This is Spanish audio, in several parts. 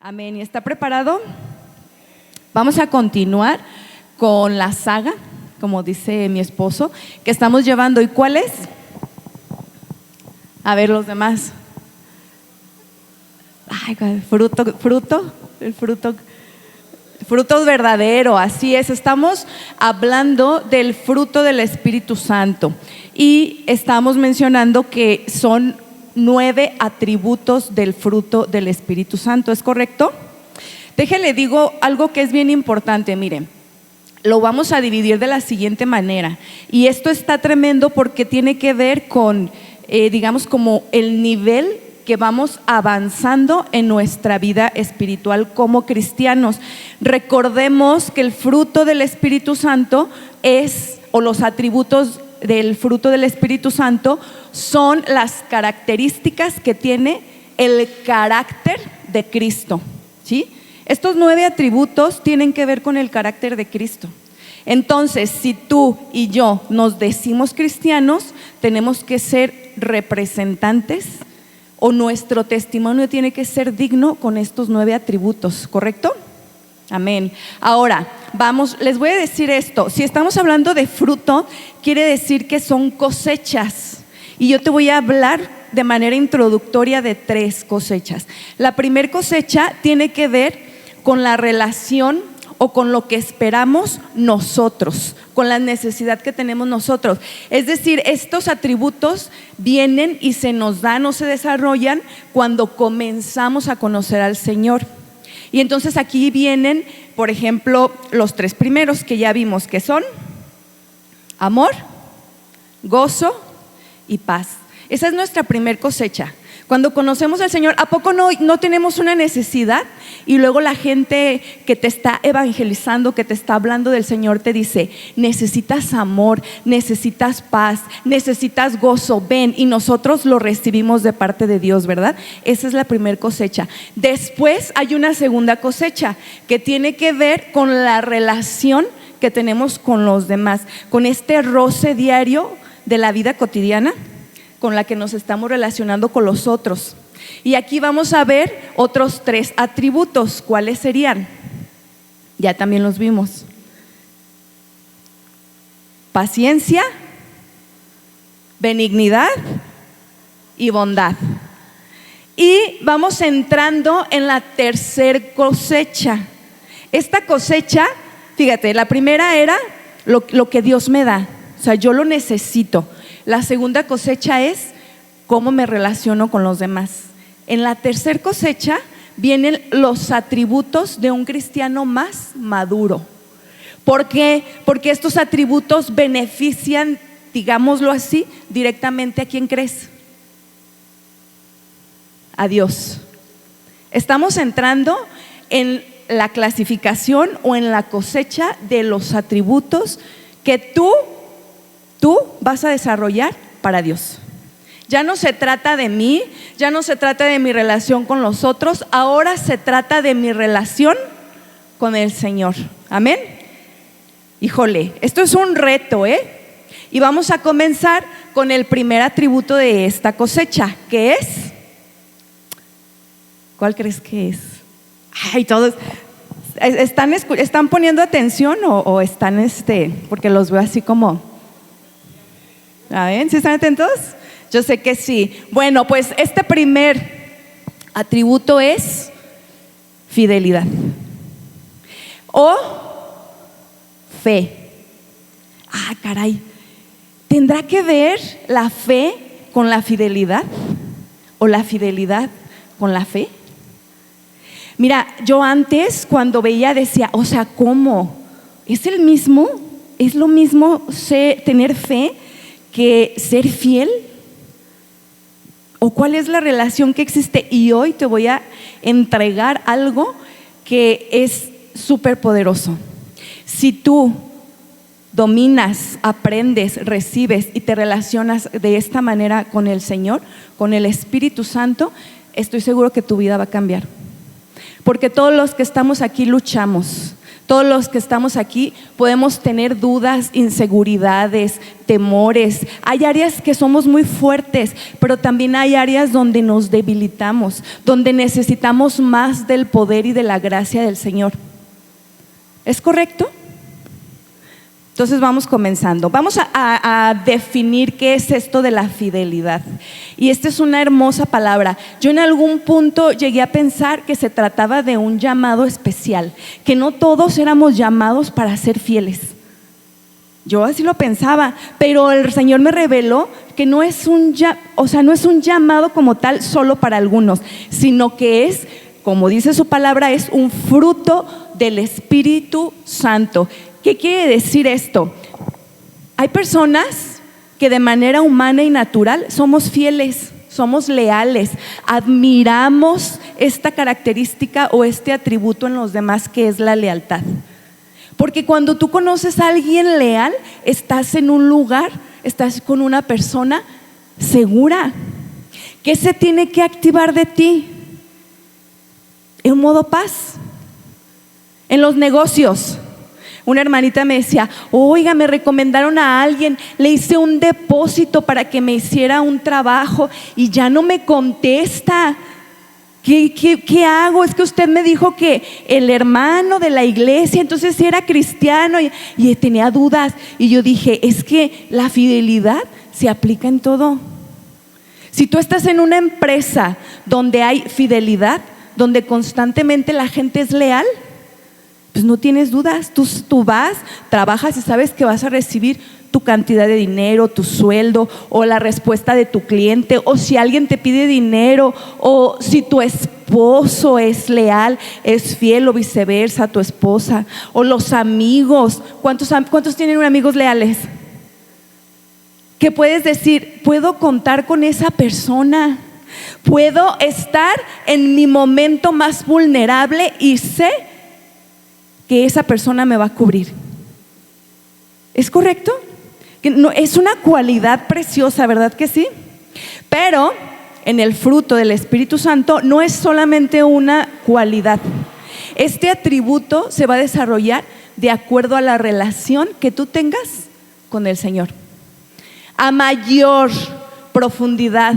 Amén. ¿Y está preparado? Vamos a continuar con la saga, como dice mi esposo, que estamos llevando. ¿Y cuál es? A ver los demás. Ay, el fruto verdadero, así es. Estamos hablando del fruto del Espíritu Santo y estamos mencionando que son 9 atributos del fruto del Espíritu Santo, ¿es correcto? Déjenle digo algo que es bien importante. Miren, lo vamos a dividir de la siguiente manera, y esto está tremendo porque tiene que ver con, digamos, como el nivel que vamos avanzando en nuestra vida espiritual como cristianos. Recordemos que el fruto del Espíritu Santo es, o los atributos del fruto del Espíritu Santo son las características que tiene el carácter de Cristo, ¿sí? Estos 9 atributos tienen que ver con el carácter de Cristo. Entonces, si tú y yo nos decimos cristianos, tenemos que ser representantes, o nuestro testimonio tiene que ser digno con estos 9 atributos, ¿correcto? Amén. Ahora, vamos, les voy a decir esto. Si estamos hablando de fruto, quiere decir que son cosechas. Y yo te voy a hablar de manera introductoria de 3 cosechas. La primera cosecha tiene que ver con la relación o con lo que esperamos nosotros, con la necesidad que tenemos nosotros. Es decir, estos atributos vienen y se nos dan o se desarrollan cuando comenzamos a conocer al Señor. Y entonces aquí vienen, por ejemplo, los 3 primeros que ya vimos, que son amor, gozo y paz. Esa es nuestra primer cosecha. Cuando conocemos al Señor, ¿a poco no tenemos una necesidad? Y luego la gente que te está evangelizando, que te está hablando del Señor, te dice: necesitas amor, necesitas paz, necesitas gozo, ven. Y nosotros lo recibimos de parte de Dios, ¿verdad? Esa es la primera cosecha. Después hay una segunda cosecha que tiene que ver con la relación que tenemos con los demás, con este roce diario de la vida cotidiana con la que nos estamos relacionando con los otros. Y aquí vamos a ver otros 3 atributos. ¿Cuáles serían? Ya también los vimos: paciencia, benignidad y bondad. Y vamos entrando en la tercera cosecha. Esta cosecha, fíjate, la primera era lo que Dios me da, o sea, yo lo necesito. La segunda cosecha es cómo me relaciono con los demás. En la tercera cosecha vienen los atributos de un cristiano más maduro. ¿Por qué? Porque estos atributos benefician, digámoslo así, directamente ¿a quién crees? A Dios. Estamos entrando en la clasificación o en la cosecha de los atributos que tú vas a desarrollar para Dios. Ya no se trata de mí, ya no se trata de mi relación con los otros, ahora se trata de mi relación con el Señor. Amén. Híjole, esto es un reto, Y vamos a comenzar con el primer atributo de esta cosecha, que es, ¿cuál crees que es? Ay, todos ¿están poniendo atención o están porque los veo así como? ¿Sí están atentos? Yo sé que sí. Bueno, pues este primer atributo es fidelidad o fe. Ah, caray. ¿Tendrá que ver la fe con la fidelidad o la fidelidad con la fe? Mira, yo antes cuando veía decía, o sea, ¿cómo? ¿Es el mismo? ¿Es lo mismo tener fe que ser fiel? ¿O cuál es la relación que existe? Y hoy te voy a entregar algo que es súper poderoso. Si tú dominas, aprendes, recibes y te relacionas de esta manera con el Señor, con el Espíritu Santo, estoy seguro que tu vida va a cambiar. Porque todos los que estamos aquí luchamos, Todos los que estamos aquí podemos tener dudas, inseguridades, temores. Hay áreas que somos muy fuertes, pero también hay áreas donde nos debilitamos, donde necesitamos más del poder y de la gracia del Señor. ¿Es correcto? Entonces vamos comenzando. Vamos a definir qué es esto de la fidelidad. Y esta es una hermosa palabra. Yo en algún punto llegué a pensar que se trataba de un llamado especial, que no todos éramos llamados para ser fieles. Yo así lo pensaba, pero el Señor me reveló que no es un llamado como tal solo para algunos, sino que es, como dice su palabra, es un fruto del Espíritu Santo. ¿Qué quiere decir esto? Hay personas que de manera humana y natural somos fieles, somos leales, admiramos esta característica o este atributo en los demás, que es la lealtad. Porque cuando tú conoces a alguien leal, estás en un lugar, estás con una persona segura. ¿Qué se tiene que activar de ti? En modo paz. En los negocios, una hermanita me decía: oiga, me recomendaron a alguien, le hice un depósito para que me hiciera un trabajo y ya no me contesta. ¿Qué hago? Es que usted me dijo que el hermano de la iglesia, entonces si era cristiano, y tenía dudas. Y yo dije, es que la fidelidad se aplica en todo. Si tú estás en una empresa donde hay fidelidad, donde constantemente la gente es leal, pues no tienes dudas. Tú vas, trabajas y sabes que vas a recibir tu cantidad de dinero, tu sueldo, o la respuesta de tu cliente, o si alguien te pide dinero, o si tu esposo es leal, es fiel, o viceversa, tu esposa, o los amigos. ¿Cuántos tienen amigos leales? Que puedes decir, puedo contar con esa persona, puedo estar en mi momento más vulnerable y sé que esa persona me va a cubrir. ¿Es correcto? No, es una cualidad preciosa, ¿verdad que sí? Pero en el fruto del Espíritu Santo no es solamente una cualidad. Este atributo se va a desarrollar de acuerdo a la relación que tú tengas con el Señor. A mayor profundidad,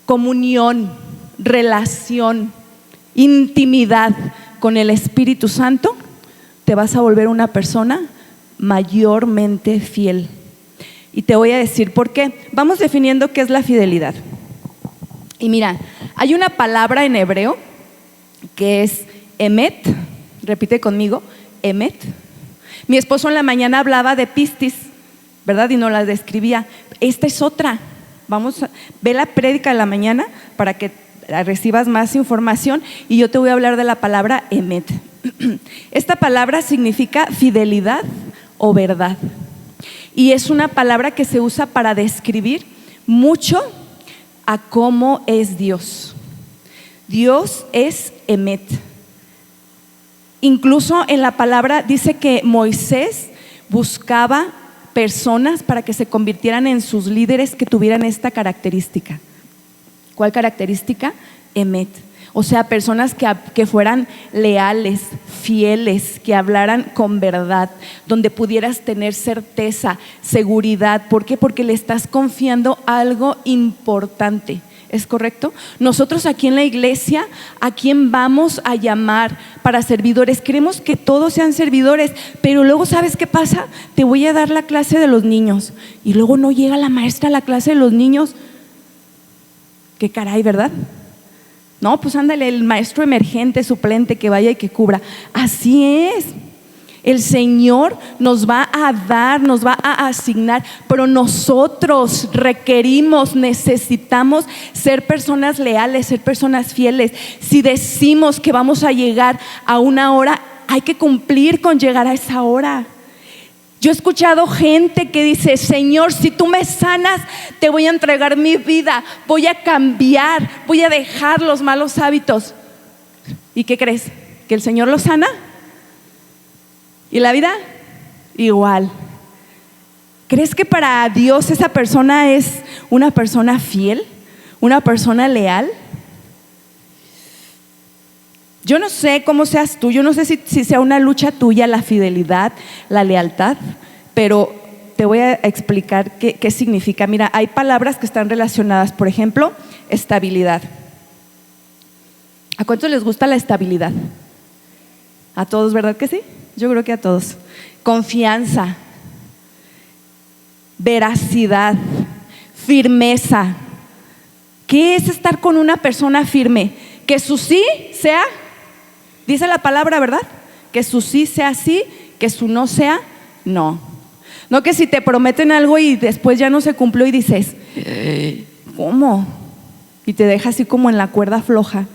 comunión, relación, intimidad con el Espíritu Santo, te vas a volver una persona mayormente fiel. Y te voy a decir por qué. Vamos definiendo qué es la fidelidad. Y mira, hay una palabra en hebreo que es emet. Repite conmigo, emet. Mi esposo en la mañana hablaba de pistis, ¿verdad? Y no la describía. Esta es otra. Ve la prédica de la mañana para que recibas más información, y yo te voy a hablar de la palabra emet. Esta palabra significa fidelidad o verdad, y es una palabra que se usa para describir mucho a cómo es Dios. Dios es emet. Incluso en la palabra dice que Moisés buscaba personas para que se convirtieran en sus líderes que tuvieran esta característica. ¿Cuál característica? Emet. O sea, personas que fueran leales, fieles, que hablaran con verdad, donde pudieras tener certeza, seguridad. ¿Por qué? Porque le estás confiando algo importante. ¿Es correcto? Nosotros aquí en la iglesia, ¿a quién vamos a llamar para servidores? Queremos que todos sean servidores, pero luego ¿sabes qué pasa? Te voy a dar la clase de los niños y luego no llega la maestra a la clase de los niños. Qué caray, ¿verdad? No, pues ándale, el maestro emergente, suplente, que vaya y que cubra. Así es. El Señor nos va a dar, nos va a asignar, pero nosotros requerimos, necesitamos ser personas leales, ser personas fieles. Si decimos que vamos a llegar a una hora, hay que cumplir con llegar a esa hora. Yo he escuchado gente que dice: Señor, si tú me sanas, te voy a entregar mi vida, voy a cambiar, voy a dejar los malos hábitos. ¿Y qué crees? ¿Que el Señor lo sana? ¿Y la vida? Igual. ¿Crees que para Dios esa persona es una persona fiel? ¿Una persona leal? Yo no sé cómo seas tú, yo no sé si sea una lucha tuya la fidelidad, la lealtad, pero te voy a explicar qué significa. Mira, hay palabras que están relacionadas, por ejemplo, estabilidad. ¿A cuántos les gusta la estabilidad? A todos, ¿verdad que sí? Yo creo que a todos. Confianza, veracidad, firmeza. ¿Qué es estar con una persona firme? Que su sí sea, dice la palabra, ¿verdad? Que su sí sea sí, que su no sea no. No que si te prometen algo y después ya no se cumplió y dices, ¿cómo? Y te deja así como en la cuerda floja,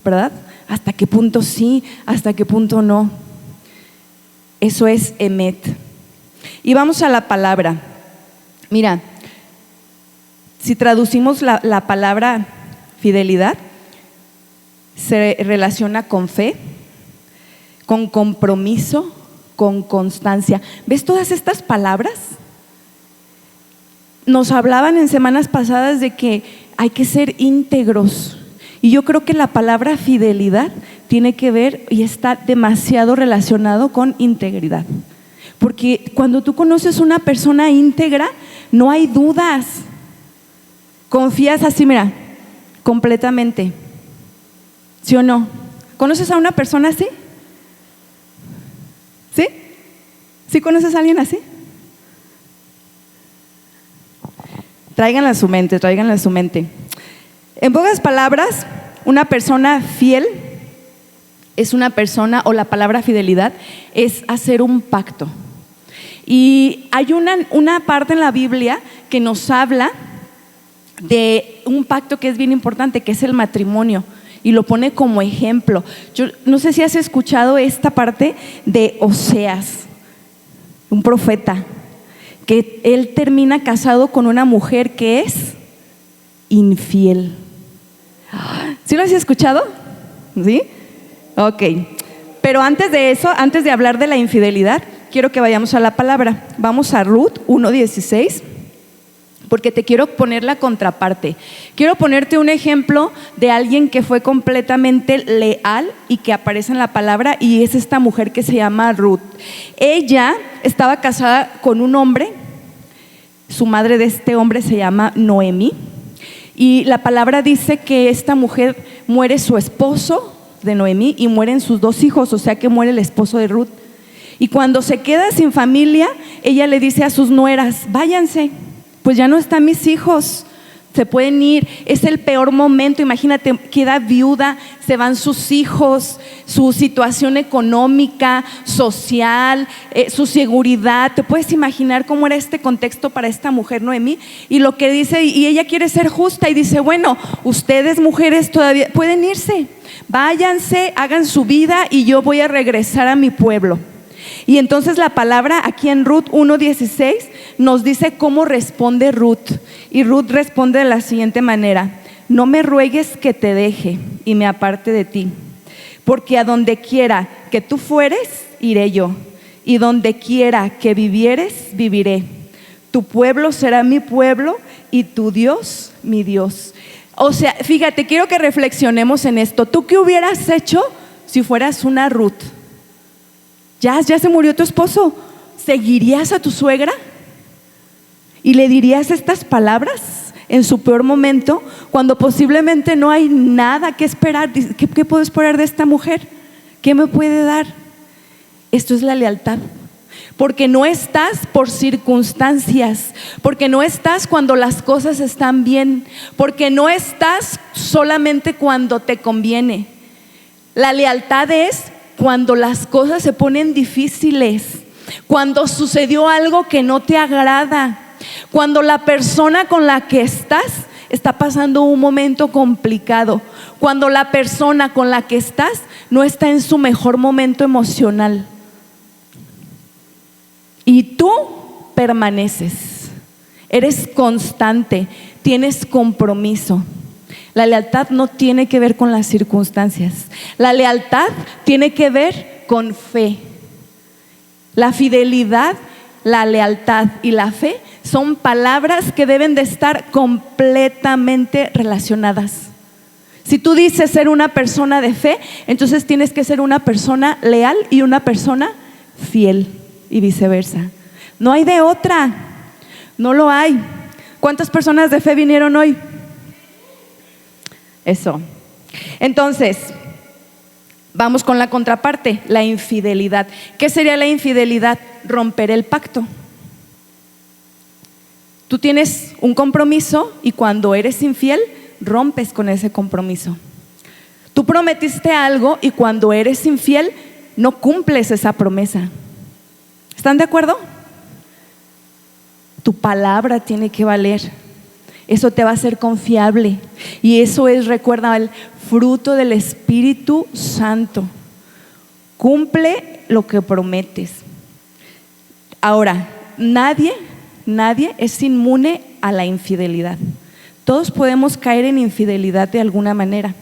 ¿verdad? ¿Hasta qué punto sí? ¿Hasta qué punto no? Eso es emet. Y vamos a la palabra. Mira, si traducimos la palabra fidelidad, se relaciona con fe, con compromiso, con constancia. ¿Ves todas estas palabras? Nos hablaban en semanas pasadas de que hay que ser íntegros. Y yo creo que la palabra fidelidad tiene que ver y está demasiado relacionado con integridad. Porque cuando tú conoces una persona íntegra, no hay dudas. Confías así, mira, completamente. ¿Sí o no? ¿Conoces a una persona así? ¿Sí? ¿Sí conoces a alguien así? Tráiganla a su mente, tráiganla a su mente. En pocas palabras, una persona fiel es una persona, o la palabra fidelidad es hacer un pacto. Y hay una parte en la Biblia que nos habla de un pacto que es bien importante, que es el matrimonio, y lo pone como ejemplo. Yo no sé si has escuchado esta parte de Oseas, un profeta, que él termina casado con una mujer que es infiel. ¿Sí lo has escuchado? ¿Sí? Ok. Pero antes de eso, antes de hablar de la infidelidad, quiero que vayamos a la palabra. Vamos a Ruth 1:16. Porque te quiero poner la contraparte. Quiero ponerte un ejemplo de alguien que fue completamente leal y que aparece en la palabra, y es esta mujer que se llama Ruth. Ella estaba casada con un hombre, su madre de este hombre se llama Noemí, y la palabra dice que esta mujer muere su esposo de Noemí y mueren sus 2 hijos, o sea que muere el esposo de Ruth. Y cuando se queda sin familia, ella le dice a sus nueras, váyanse, pues ya no están mis hijos, se pueden ir, es el peor momento. Imagínate, queda viuda, se van sus hijos, su situación económica, social, su seguridad. Te puedes imaginar cómo era este contexto para esta mujer Noemí. Y lo que dice, y ella quiere ser justa y dice, bueno, ustedes mujeres todavía pueden irse, váyanse, hagan su vida y yo voy a regresar a mi pueblo. Y entonces la palabra aquí en Ruth 1:16 nos dice cómo responde Ruth. Y Ruth responde de la siguiente manera: no me ruegues que te deje y me aparte de ti, porque a donde quiera que tú fueres, iré yo, y donde quiera que vivieres, viviré. Tu pueblo será mi pueblo y tu Dios mi Dios. O sea, fíjate, quiero que reflexionemos en esto. ¿Tú qué hubieras hecho si fueras una Ruth? Ya se murió tu esposo. ¿Seguirías a tu suegra? ¿Y le dirías estas palabras en su peor momento, cuando posiblemente no hay nada que esperar? ¿Qué puedo esperar de esta mujer? ¿Qué me puede dar? Esto es la lealtad. Porque no estás por circunstancias, porque no estás cuando las cosas están bien, porque no estás solamente cuando te conviene. La lealtad es cuando las cosas se ponen difíciles, cuando sucedió algo que no te agrada, cuando la persona con la que estás está pasando un momento complicado, cuando la persona con la que estás no está en su mejor momento emocional. Y tú permaneces, eres constante, tienes compromiso. La lealtad no tiene que ver con las circunstancias. La lealtad tiene que ver con fe. La fidelidad, la lealtad y la fe son palabras que deben de estar completamente relacionadas. Si tú dices ser una persona de fe, entonces tienes que ser una persona leal y una persona fiel y viceversa. No hay de otra, no lo hay. ¿Cuántas personas de fe vinieron hoy? Eso. Entonces, vamos con la contraparte, la infidelidad. ¿Qué sería la infidelidad? Romper el pacto. Tú tienes un compromiso y cuando eres infiel, rompes con ese compromiso. Tú prometiste algo y cuando eres infiel, no cumples esa promesa. ¿Están de acuerdo? Tu palabra tiene que valer. Eso te va a hacer confiable. Y eso es, recuerda, el fruto del Espíritu Santo. Cumple lo que prometes. Ahora, nadie es inmune a la infidelidad. Todos podemos caer en infidelidad de alguna manera.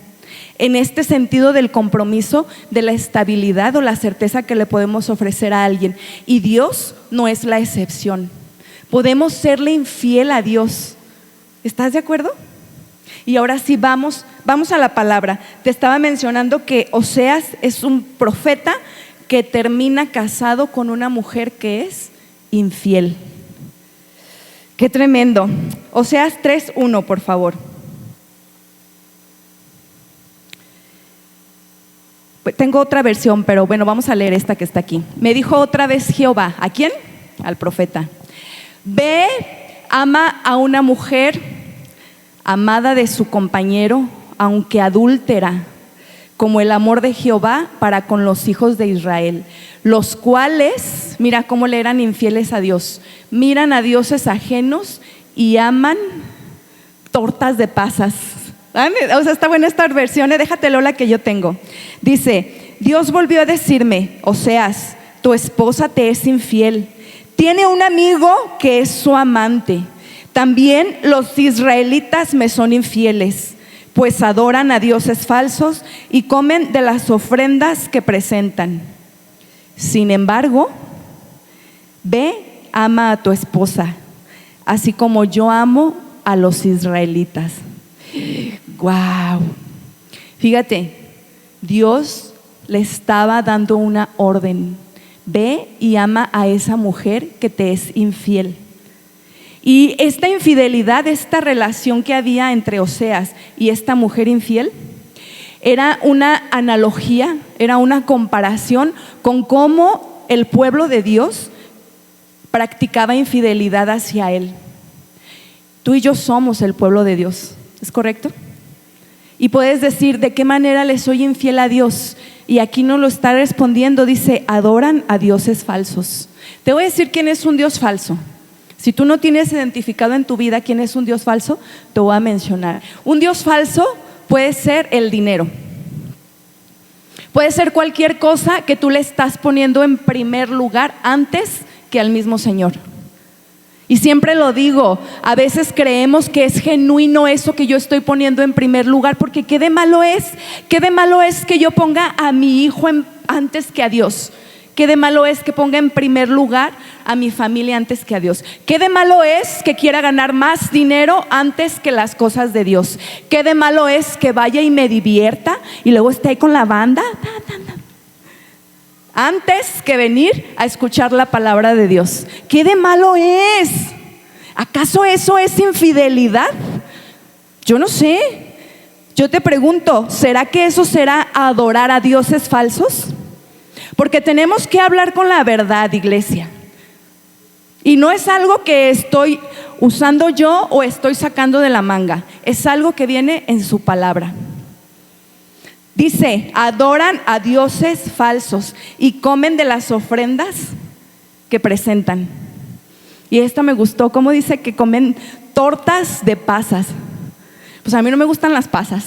En este sentido del compromiso, de la estabilidad o la certeza que le podemos ofrecer a alguien. Y Dios no es la excepción. Podemos serle infiel a Dios. ¿Estás de acuerdo? Y ahora sí, vamos a la palabra. Te estaba mencionando que Oseas es un profeta que termina casado con una mujer que es infiel. Qué tremendo. Oseas 3:1, por favor. Tengo otra versión, pero bueno, vamos a leer esta que está aquí. Me dijo otra vez Jehová. ¿A quién? Al profeta. Ve, ama a una mujer amada de su compañero, aunque adúltera, como el amor de Jehová para con los hijos de Israel, los cuales, mira cómo le eran infieles a Dios, miran a dioses ajenos y aman tortas de pasas. O sea, está buena esta versión, déjatelo la que yo tengo. Dice, Dios volvió a decirme, Oseas, tu esposa te es infiel, tiene un amigo que es su amante. También los israelitas me son infieles, pues adoran a dioses falsos y comen de las ofrendas que presentan. Sin embargo, ve, ama a tu esposa, así como yo amo a los israelitas. Wow. Fíjate, Dios le estaba dando una orden. Ve y ama a esa mujer que te es infiel. Y esta infidelidad, esta relación que había entre Oseas y esta mujer infiel, era una analogía, era una comparación con cómo el pueblo de Dios practicaba infidelidad hacia él. Tú y yo somos el pueblo de Dios, ¿es correcto? Y puedes decir, ¿de qué manera le soy infiel a Dios? Y aquí no lo está respondiendo, dice, adoran a dioses falsos. Te voy a decir quién es un Dios falso. Si tú no tienes identificado en tu vida quién es un Dios falso, te voy a mencionar. Un Dios falso puede ser el dinero. Puede ser cualquier cosa que tú le estás poniendo en primer lugar antes que al mismo Señor. Y siempre lo digo, a veces creemos que es genuino eso que yo estoy poniendo en primer lugar, porque ¿qué de malo es? ¿Qué de malo es que yo ponga a mi hijo antes que a Dios? ¿Qué de malo es que ponga en primer lugar a mi familia antes que a Dios? ¿Qué de malo es que quiera ganar más dinero antes que las cosas de Dios? ¿Qué de malo es que vaya y me divierta y luego esté ahí con la banda? Antes que venir a escuchar la palabra de Dios. ¿Qué de malo es? ¿Acaso eso es infidelidad? Yo no sé. Yo te pregunto, ¿será que eso será adorar a dioses falsos? Porque tenemos que hablar con la verdad, iglesia. Y no es algo que estoy usando yo o estoy sacando de la manga. Es algo que viene en su palabra. Dice, adoran a dioses falsos y comen de las ofrendas que presentan. Y esto me gustó, como dice que comen tortas de pasas. Pues a mí no me gustan las pasas.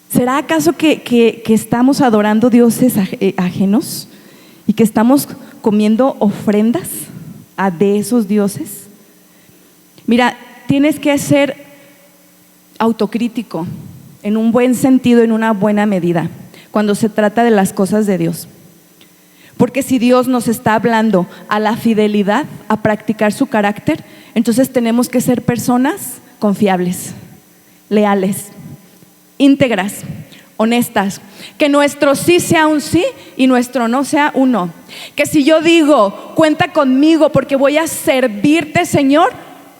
¿Será acaso que estamos adorando dioses ajenos y que estamos comiendo ofrendas de esos dioses? Mira, tienes que ser autocrítico en un buen sentido, en una buena medida, cuando se trata de las cosas de Dios. Porque si Dios nos está hablando a la fidelidad, a practicar su carácter, Entonces tenemos que ser personas confiables, leales, íntegras, honestas. Que nuestro sí sea un sí y nuestro no sea un no. Que si yo digo, cuenta conmigo porque voy a servirte, Señor,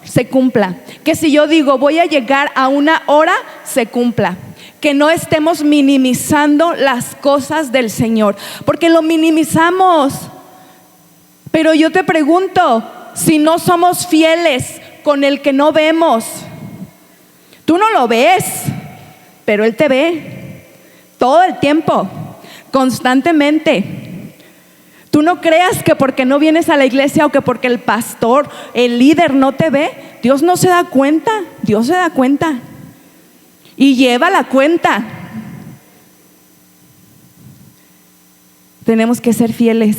se cumpla. Que si yo digo, voy a llegar a una hora, se cumpla. Que no estemos minimizando las cosas del Señor, porque lo minimizamos. Pero yo te pregunto, si no somos fieles con el que no vemos, tú no lo ves, pero Él te ve todo el tiempo, constantemente. Tú no creas que porque no vienes a la iglesia o que porque el pastor, el líder no te ve, Dios no se da cuenta. Dios se da cuenta y lleva la cuenta. Tenemos que ser fieles.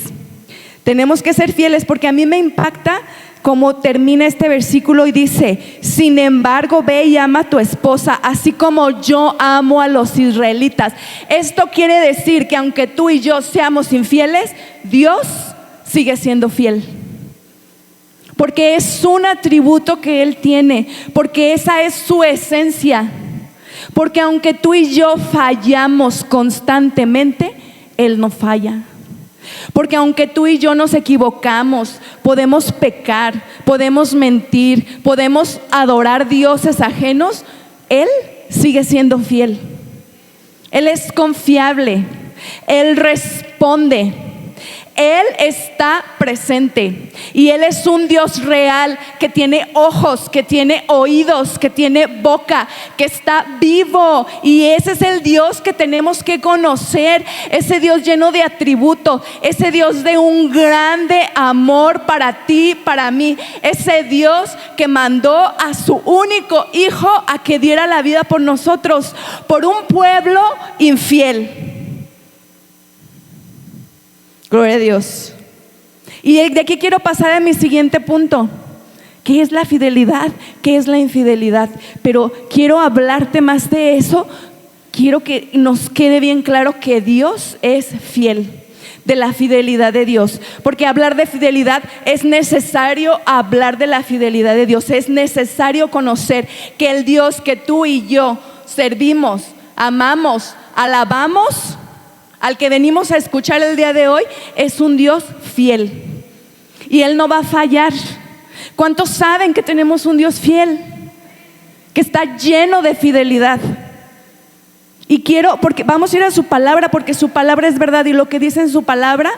Tenemos que ser fieles, porque a mí me impacta cómo termina este versículo y dice: sin embargo, ve y ama a tu esposa, así como yo amo a los israelitas. Esto quiere decir que aunque tú y yo seamos infieles, Dios sigue siendo fiel, porque es un atributo que Él tiene, porque esa es su esencia. Porque aunque tú y yo fallamos constantemente, Él no falla. Porque aunque tú y yo nos equivocamos, podemos pecar, podemos mentir, podemos adorar dioses ajenos, Él sigue siendo fiel. Él es confiable, Él responde, Él está presente. Y Él es un Dios real, que tiene ojos, que tiene oídos, que tiene boca, que está vivo. Y ese es el Dios que tenemos que conocer, ese Dios lleno de atributos, ese Dios de un grande amor para ti, para mí, ese Dios que mandó a su único hijo a que diera la vida por nosotros, por un pueblo infiel. Gloria a Dios. Y de aquí quiero pasar a mi siguiente punto. ¿Qué es la fidelidad? ¿Qué es la infidelidad? Pero quiero hablarte más de eso. Quiero que nos quede bien claro que Dios es fiel, de la fidelidad de Dios. Porque hablar de fidelidad es necesario, hablar de la fidelidad de Dios. Es necesario conocer que el Dios que tú y yo servimos, amamos, alabamos, al que venimos a escuchar el día de hoy, es un Dios fiel. Y Él no va a fallar. ¿Cuántos saben que tenemos un Dios fiel, que está lleno de fidelidad? Y porque vamos a ir a su palabra, porque su palabra es verdad, y lo que dice en su palabra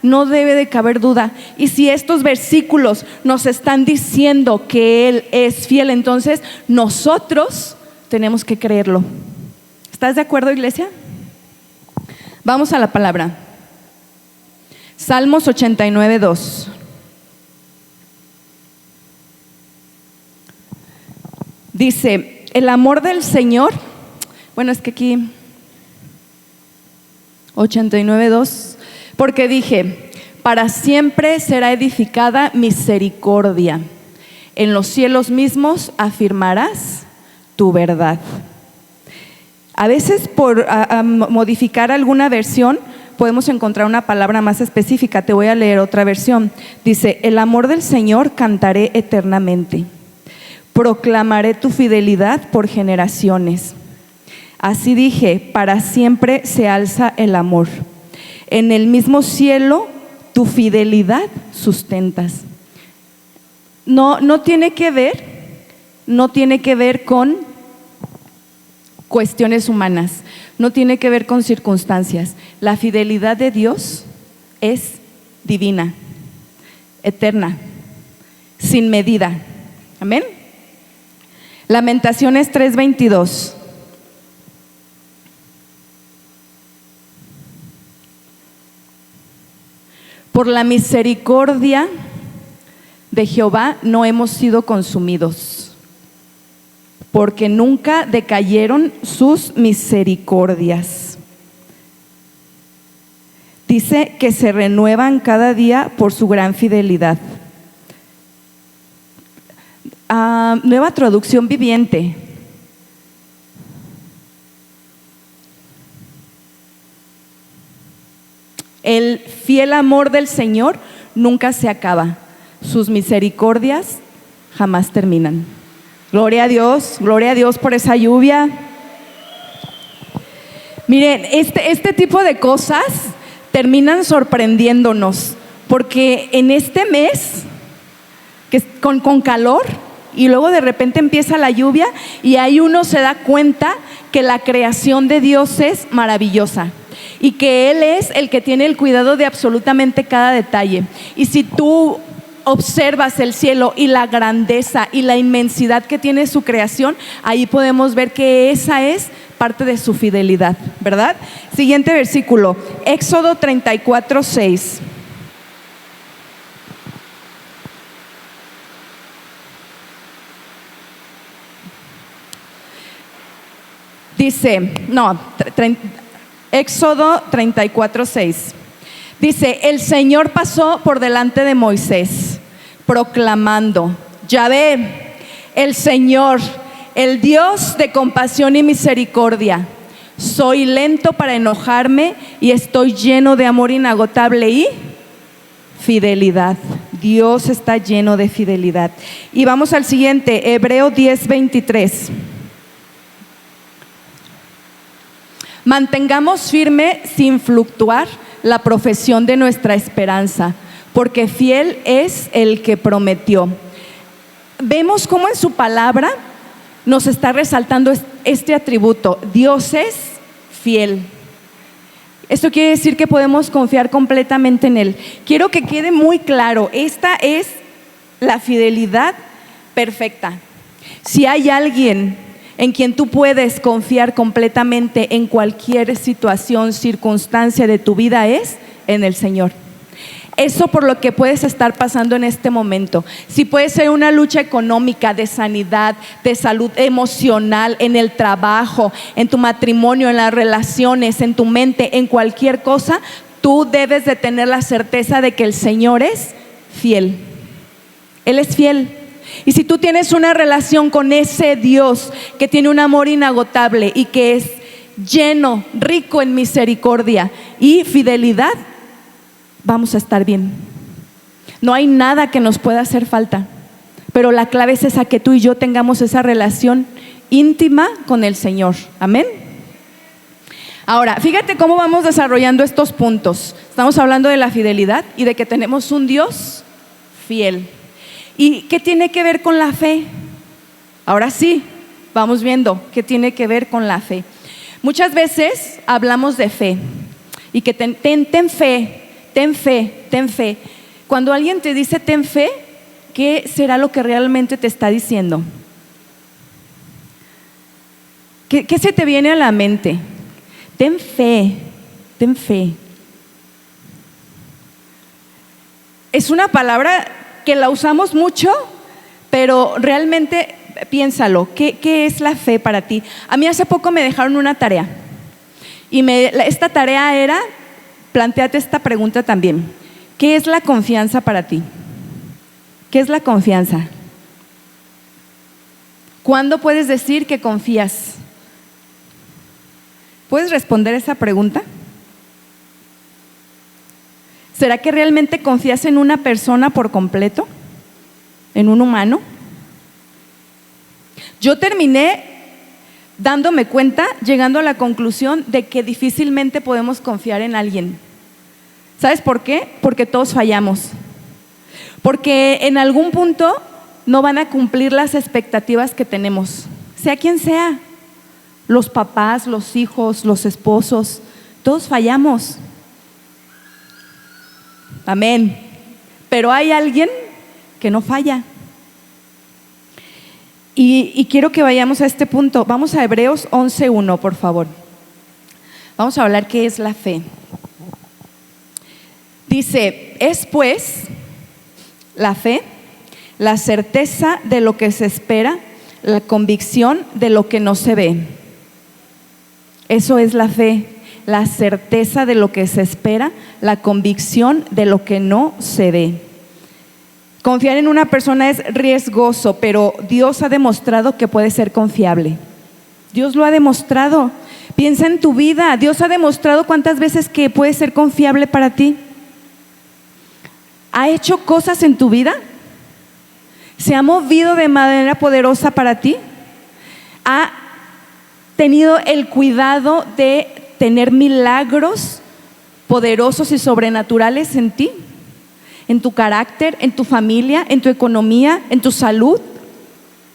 no debe de caber duda. Y si estos versículos nos están diciendo que Él es fiel, entonces nosotros tenemos que creerlo. ¿Estás de acuerdo, iglesia? Vamos a la palabra. Salmos 89:2. Dice: el amor del Señor, bueno, es que aquí 89:2, porque dije: para siempre será edificada misericordia, en los cielos mismos afirmarás tu verdad. A veces por modificar alguna versión podemos encontrar una palabra más específica. Te voy a leer otra versión. Dice: el amor del Señor cantaré eternamente, proclamaré tu fidelidad por generaciones. Así dije: para siempre se alza el amor, en el mismo cielo tu fidelidad sustentas. No tiene que ver con cuestiones humanas, no tiene que ver con circunstancias. La fidelidad de Dios es divina, eterna, sin medida. Amén. Lamentaciones 3:22. Por la misericordia de Jehová no hemos sido consumidos, porque nunca decayeron sus misericordias. Dice que se renuevan cada día por su gran fidelidad. Nueva traducción viviente. El fiel amor del Señor nunca se acaba. Sus misericordias jamás terminan. Gloria a Dios por esa lluvia. Miren, este tipo de cosas terminan sorprendiéndonos, porque en este mes, que con calor, y luego de repente empieza la lluvia, y ahí uno se da cuenta que la creación de Dios es maravillosa, y que Él es el que tiene el cuidado de absolutamente cada detalle. Y si tú observas el cielo y la grandeza y la inmensidad que tiene su creación, ahí podemos ver que esa es parte de su fidelidad, ¿verdad? Siguiente versículo, Éxodo 34:6. Dice, Éxodo 34:6. Dice, el Señor pasó por delante de Moisés, proclamando: Yahvé, el Señor, el Dios de compasión y misericordia. Soy lento para enojarme y estoy lleno de amor inagotable y fidelidad. Dios está lleno de fidelidad. Y vamos al siguiente, Hebreo 10:23. Mantengamos firme sin fluctuar la profesión de nuestra esperanza, porque fiel es el que prometió. Vemos cómo en su palabra nos está resaltando este atributo: Dios es fiel. Esto quiere decir que podemos confiar completamente en Él. Quiero que quede muy claro, esta es la fidelidad perfecta. Si hay alguien en quien tú puedes confiar completamente en cualquier situación, circunstancia de tu vida, es en el Señor. Eso por lo que puedes estar pasando en este momento. Si puede ser una lucha económica, de sanidad, de salud emocional, en el trabajo, en tu matrimonio, en las relaciones, en tu mente, en cualquier cosa, tú debes de tener la certeza de que el Señor es fiel. Él es fiel. Y si tú tienes una relación con ese Dios que tiene un amor inagotable y que es lleno, rico en misericordia y fidelidad, vamos a estar bien. No hay nada que nos pueda hacer falta, pero la clave es esa, que tú y yo tengamos esa relación íntima con el Señor. Amén. Ahora, fíjate cómo vamos desarrollando estos puntos. Estamos hablando de la fidelidad y de que tenemos un Dios fiel. ¿Y qué tiene que ver con la fe? Ahora sí, vamos viendo qué tiene que ver con la fe. Muchas veces hablamos de fe y que ten fe, ten fe, ten fe. Cuando alguien te dice ten fe, ¿qué será lo que realmente te está diciendo? ¿Qué se te viene a la mente? Ten fe, ten fe. Es una palabra que la usamos mucho, pero realmente piénsalo, ¿qué es la fe para ti? A mí hace poco me dejaron una tarea y esta tarea era, plantéate esta pregunta también: ¿qué es la confianza para ti? ¿Qué es la confianza? ¿Cuándo puedes decir que confías? ¿Puedes responder esa pregunta? ¿Será que realmente confías en una persona por completo? ¿En un humano? Yo terminé dándome cuenta, llegando a la conclusión de que difícilmente podemos confiar en alguien. ¿Sabes por qué? Porque todos fallamos. Porque en algún punto no van a cumplir las expectativas que tenemos, sea quien sea. Los papás, los hijos, los esposos, todos fallamos. Amén. Pero hay alguien que no falla. Y quiero que vayamos a este punto. Vamos a Hebreos 11:1, por favor. Vamos a hablar qué es la fe. Dice: es pues la fe, la certeza de lo que se espera, la convicción de lo que no se ve. Eso es la fe. La certeza de lo que se espera, la convicción de lo que no se ve. Confiar en una persona es riesgoso, pero Dios ha demostrado que puede ser confiable. Dios lo ha demostrado. Piensa en tu vida. Dios ha demostrado cuántas veces que puede ser confiable para ti. ¿Ha hecho cosas en tu vida ¿Se ha movido de manera poderosa para ti? ¿Ha tenido el cuidado de tener milagros poderosos y sobrenaturales en ti? ¿En tu carácter, en tu familia, en tu economía, en tu salud,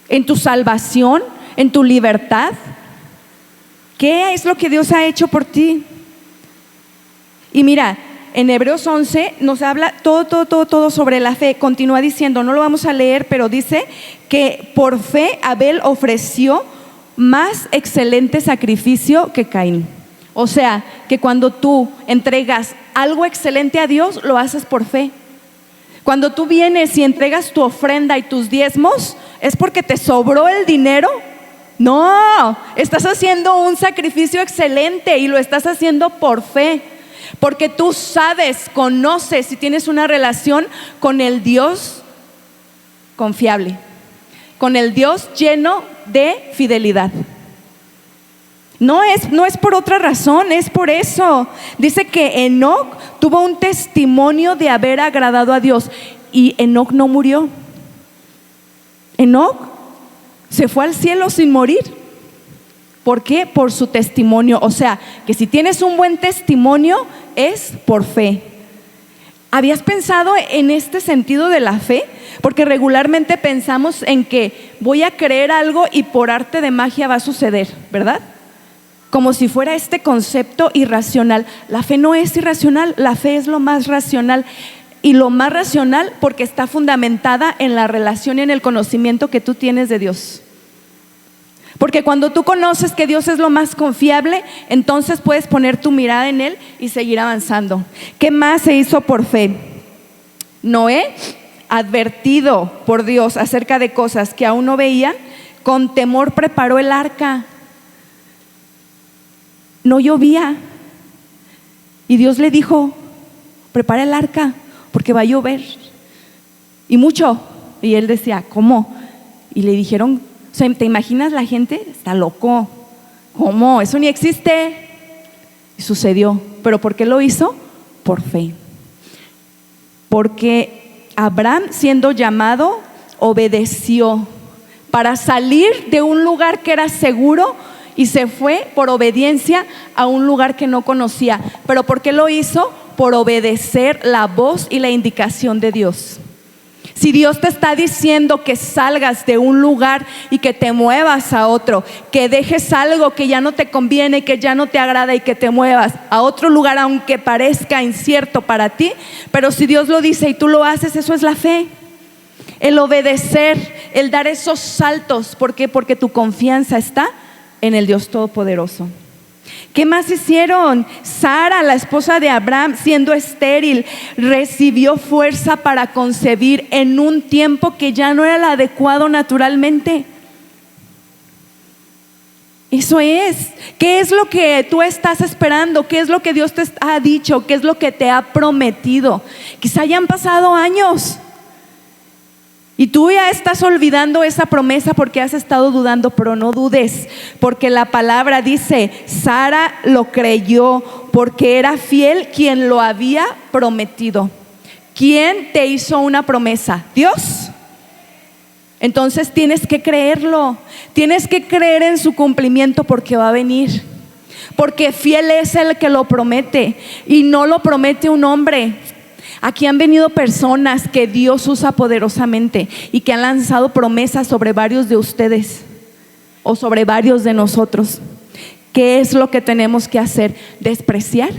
en tu salvación, en tu libertad? ¿Qué es lo que Dios ha hecho por ti? Y mira, en Hebreos 11 nos habla todo sobre la fe. Continúa diciendo, no lo vamos a leer, pero dice que por fe Abel ofreció más excelente sacrificio que Caín. O sea, que cuando tú entregas algo excelente a Dios, lo haces por fe. Cuando tú vienes y entregas tu ofrenda y tus diezmos, ¿es porque te sobró el dinero? No, estás haciendo un sacrificio excelente y lo estás haciendo por fe. Porque tú sabes, conoces y tienes una relación con el Dios confiable, con el Dios lleno de fidelidad. No es por otra razón, es por eso. Dice que Enoc tuvo un testimonio de haber agradado a Dios y Enoc no murió. Enoc se fue al cielo sin morir. ¿Por qué? Por su testimonio. O sea, que si tienes un buen testimonio es por fe. ¿Habías pensado en este sentido de la fe? Porque regularmente pensamos en que voy a creer algo y por arte de magia va a suceder, ¿verdad? Como si fuera este concepto irracional. La fe no es irracional, la fe es lo más racional. Y lo más racional porque está fundamentada en la relación y en el conocimiento que tú tienes de Dios. Porque cuando tú conoces que Dios es lo más confiable, entonces puedes poner tu mirada en Él y seguir avanzando. ¿Qué más se hizo por fe? Noé, advertido por Dios acerca de cosas que aún no veía, con temor preparó el arca. No llovía y Dios le dijo, prepara el arca porque va a llover y mucho. Y él decía, ¿cómo? Y le dijeron, o sea, ¿te imaginas la gente? Está loco. ¿Cómo? Eso ni existe. Y sucedió. ¿Pero por qué lo hizo? Por fe. Porque Abraham, siendo llamado, obedeció para salir de un lugar que era seguro y se fue por obediencia a un lugar que no conocía. ¿Pero por qué lo hizo? Por obedecer la voz y la indicación de Dios. Si Dios te está diciendo que salgas de un lugar y que te muevas a otro, que dejes algo que ya no te conviene, que ya no te agrada y que te muevas a otro lugar aunque parezca incierto para ti, pero si Dios lo dice y tú lo haces, eso es la fe. El obedecer, el dar esos saltos. ¿Por qué? Porque tu confianza está en el Dios Todopoderoso. ¿Qué más hicieron? Sara, la esposa de Abraham, siendo estéril, recibió fuerza para concebir en un tiempo que ya no era el adecuado naturalmente. Eso es. ¿Qué es lo que tú estás esperando? ¿Qué es lo que Dios te ha dicho? ¿Qué es lo que te ha prometido? Quizá hayan pasado años y tú ya estás olvidando esa promesa porque has estado dudando, pero no dudes, porque la palabra dice, Sara lo creyó porque era fiel quien lo había prometido. ¿Quién te hizo una promesa? ¿Dios? Entonces tienes que creerlo, tienes que creer en su cumplimiento porque va a venir. Porque fiel es el que lo promete y no lo promete un hombre. Aquí han venido personas que Dios usa poderosamente y que han lanzado promesas sobre varios de ustedes o sobre varios de nosotros. ¿Qué es lo que tenemos que hacer? ¿Despreciar?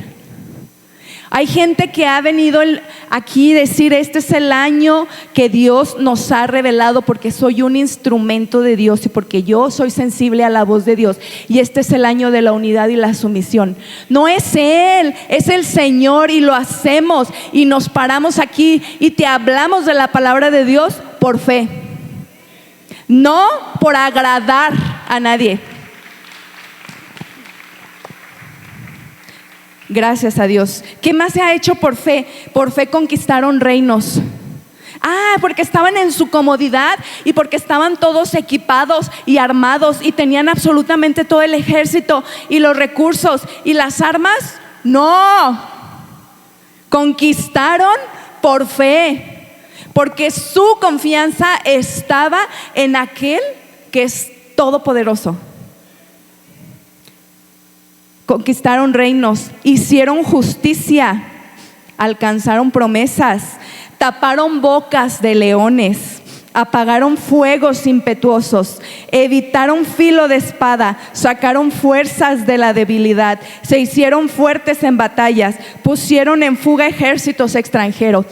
Hay gente que ha venido aquí a decir, este es el año que Dios nos ha revelado porque soy un instrumento de Dios y porque yo soy sensible a la voz de Dios, y este es el año de la unidad y la sumisión. No es Él, es el Señor, y lo hacemos y nos paramos aquí y te hablamos de la palabra de Dios por fe, no por agradar a nadie. Gracias a Dios. ¿Qué más se ha hecho por fe? Por fe conquistaron reinos. Porque estaban en su comodidad y porque estaban todos equipados y armados y tenían absolutamente todo el ejército y los recursos y las armas. No, conquistaron por fe. porque su confianza estaba en aquel que es todopoderoso. Conquistaron reinos, hicieron justicia, alcanzaron promesas, taparon bocas de leones, apagaron fuegos impetuosos, evitaron filo de espada, sacaron fuerzas de la debilidad, se hicieron fuertes en batallas, pusieron en fuga ejércitos extranjeros.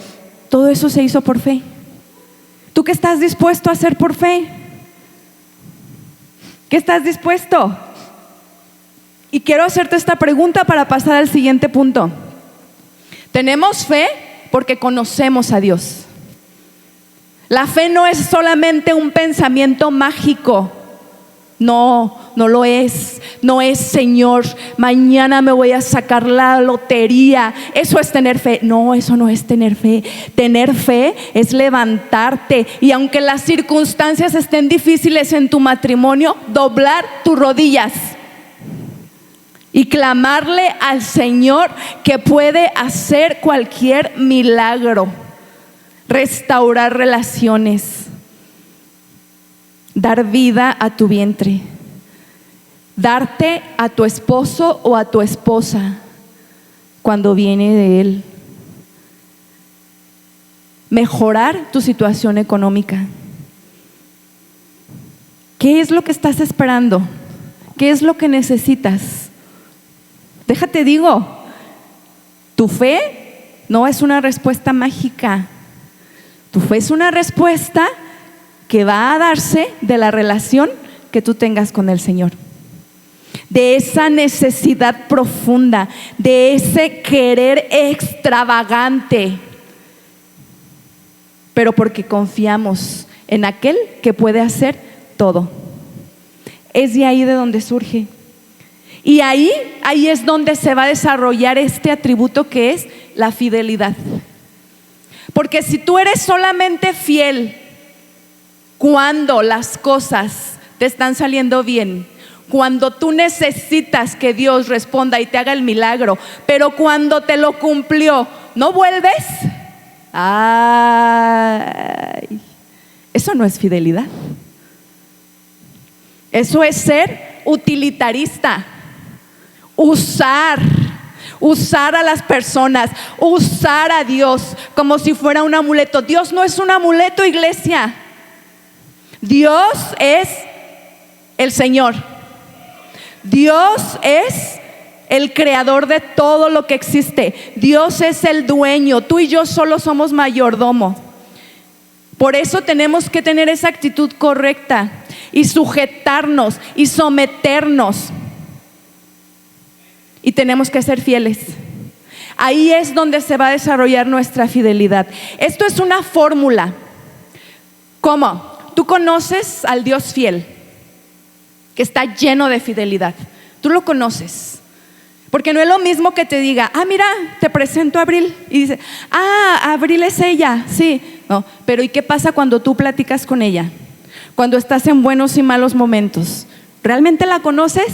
Todo eso se hizo por fe. ¿Tú qué estás dispuesto a hacer por fe? ¿Qué estás dispuesto? Y quiero hacerte esta pregunta para pasar al siguiente punto. Tenemos fe porque conocemos a Dios. La fe no es solamente un pensamiento mágico. No lo es. No es, Señor, mañana me voy a sacar la lotería. Eso es tener fe. No, eso no es tener fe. Tener fe es levantarte y aunque las circunstancias estén difíciles en tu matrimonio, doblar tus rodillas y clamarle al Señor que puede hacer cualquier milagro, restaurar relaciones, dar vida a tu vientre, darte a tu esposo o a tu esposa cuando viene de él, mejorar tu situación económica. ¿Qué es lo que estás esperando? ¿Qué es lo que necesitas? Déjate digo, tu fe no es una respuesta mágica. Tu fe es una respuesta que va a darse de la relación que tú tengas con el Señor, de esa necesidad profunda, de ese querer extravagante, pero porque confiamos en aquel que puede hacer todo. Es de ahí de donde surge. Y ahí es donde se va a desarrollar este atributo que es la fidelidad. Porque si tú eres solamente fiel cuando las cosas te están saliendo bien, cuando tú necesitas que Dios responda y te haga el milagro, pero cuando te lo cumplió, ¿no vuelves? Ay, eso no es fidelidad. Eso es ser utilitarista. Usar a las personas, usar a Dios como si fuera un amuleto. Dios no es un amuleto, iglesia. Dios es el Señor. Dios es el creador de todo lo que existe. Dios es el dueño. Tú y yo solo somos mayordomo. Por eso tenemos que tener esa actitud correcta y sujetarnos y someternos. Y tenemos que ser fieles. Ahí es donde se va a desarrollar nuestra fidelidad. Esto es una fórmula. ¿Cómo? Tú conoces al Dios fiel, que está lleno de fidelidad. Tú lo conoces. Porque no es lo mismo que te diga, mira, te presento a Abril. Y dice, Abril es ella. Sí, no, pero ¿y qué pasa cuando tú platicas con ella? Cuando estás en buenos y malos momentos. ¿Realmente la conoces?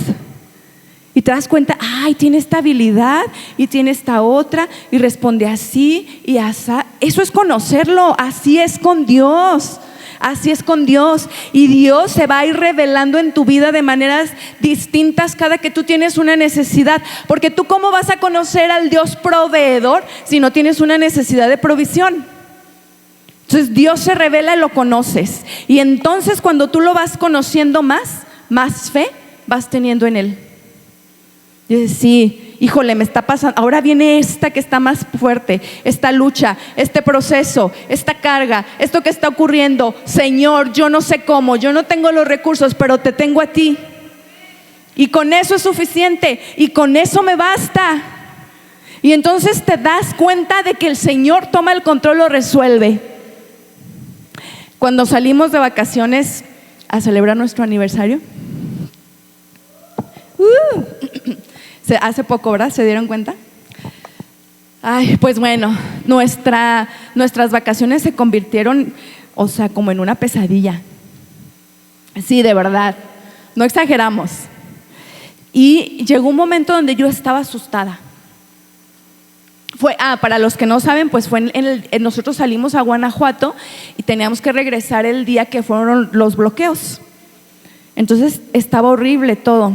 Y te das cuenta, tiene esta habilidad y tiene esta otra y responde así y así. Eso es conocerlo. Así es con Dios. Así es con Dios. Y Dios se va a ir revelando en tu vida de maneras distintas cada que tú tienes una necesidad. Porque tú, ¿cómo vas a conocer al Dios proveedor si no tienes una necesidad de provisión? Entonces Dios se revela y lo conoces. Y entonces cuando tú lo vas conociendo más fe vas teniendo en Él. Y dices, sí, híjole, me está pasando. Ahora viene esta que está más fuerte, esta lucha, este proceso, esta carga, esto que está ocurriendo. Señor, yo no sé cómo, yo no tengo los recursos, pero te tengo a ti. Y con eso es suficiente, y con eso me basta. Y entonces te das cuenta de que el Señor toma el control, lo resuelve. Cuando salimos de vacaciones a celebrar nuestro aniversario, hace poco, ¿verdad? ¿Se dieron cuenta? Pues bueno, nuestras vacaciones se convirtieron, como en una pesadilla. Sí, de verdad, no exageramos. Y llegó un momento donde yo estaba asustada. Para los que no saben, pues nosotros salimos a Guanajuato y teníamos que regresar el día que fueron los bloqueos. Entonces estaba horrible todo,